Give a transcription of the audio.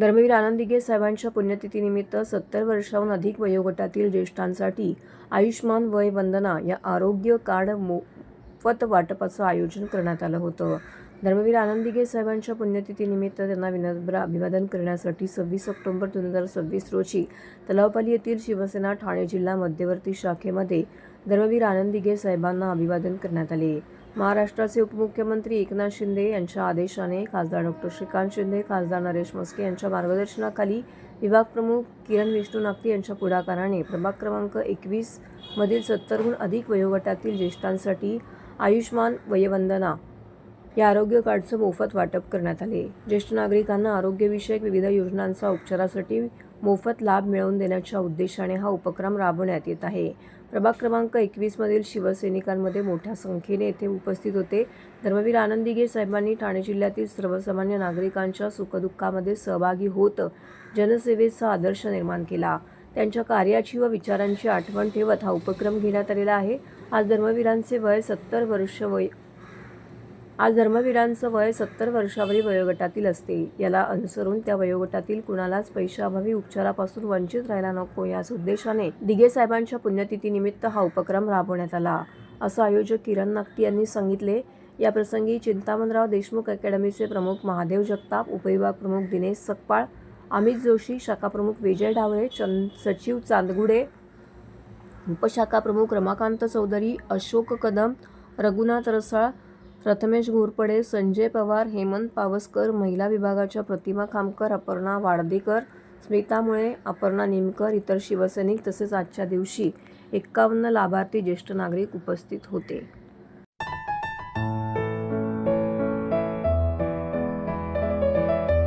धर्मवीर आनंद दिघे साहेबांच्या पुण्यतिथीनिमित्त 70 वर्षांहून अधिक वयोगटातील ज्येष्ठांसाठी आयुष्मान वय वंदना या आरोग्य कार्ड मोफत वाटपाचं आयोजन करण्यात आलं होतं. धर्मवीर आनंद दिघे साहेबांच्या पुण्यतिथीनिमित्त त्यांना विनम्र अभिवादन करण्यासाठी 26 ऑक्टोबर 2026 रोजी तलावपाली येथील शिवसेना ठाणे जिल्हा मध्यवर्ती शाखेमध्ये धर्मवीर आनंद दिघे साहेबांना अभिवादन करण्यात आले. महाराष्ट्राचे उपमुख्यमंत्री एकनाथ शिंदे यांच्या आदेशाने खासदार डॉ. श्रीकांत शिंदे, खासदार नरेश म्हस्के यांच्या मार्गदर्शनाखाली विभाग प्रमुख किरण विष्णू नागती यांच्या पुढाकाराने प्रभाग क्रमांक 21 मधील 70हून अधिक वयोगटातील ज्येष्ठांसाठी आयुष्मान वयवंदना या आरोग्य कार्डचं मोफत वाटप करण्यात आले. ज्येष्ठ नागरिकांना आरोग्यविषयक विविध योजनांचा उपचारासाठी मोफत लाभ मिळवून देण्याच्या उद्देशाने हा उपक्रम राबवण्यात येत आहे. प्रभाग क्रमांक 21 मधील शिवसैनिकांमध्ये मोठ्या संख्येने येथे उपस्थित होते. धर्मवीर आनंद दिघे साहेबांनी ठाणे जिल्ह्यातील सर्वसामान्य नागरिकांच्या सुखदुःखामध्ये सहभागी होत जनसेवेचा आदर्श निर्माण केला. त्यांच्या कार्याची व विचारांची आठवण ठेवत हा उपक्रम घेण्यात आलेला आहे. आज धर्मवीरांचं वय 70 वर्षावरील वयोगटातील असते. याला अनुसरून त्या वयोगटातील कुणालाच पैशाअभावी उपचारापासून वंचित राहायला नको याच उद्देशाने दिघे साहेबांच्या पुण्यतिथीनिमित्त हा उपक्रम राबवण्यात आला, असं आयोजक किरण नागती यांनी सांगितले. याप्रसंगी चिंतामणराव देशमुख अकॅडमीचे प्रमुख महादेव जगताप, उपविभाग प्रमुख दिनेश सकपाळ, अमित जोशी, शाखा प्रमुख विजय ढावळे, सचिव चांदगुडे, उपशाखा प्रमुख रमाकांत चौधरी, अशोक कदम, रघुनाथ रसाळ, प्रथमेश घोरपडे, संजय पवार, हेमंत पावसकर, महिला विभागाच्या प्रतिमा खामकर, अपर्णा वाडदेकर, स्मिता मुळे, अपर्णा निमकर, इतर शिवसैनिक तसेच आजच्या दिवशी 51 लाभार्थी ज्येष्ठ नागरिक उपस्थित होते.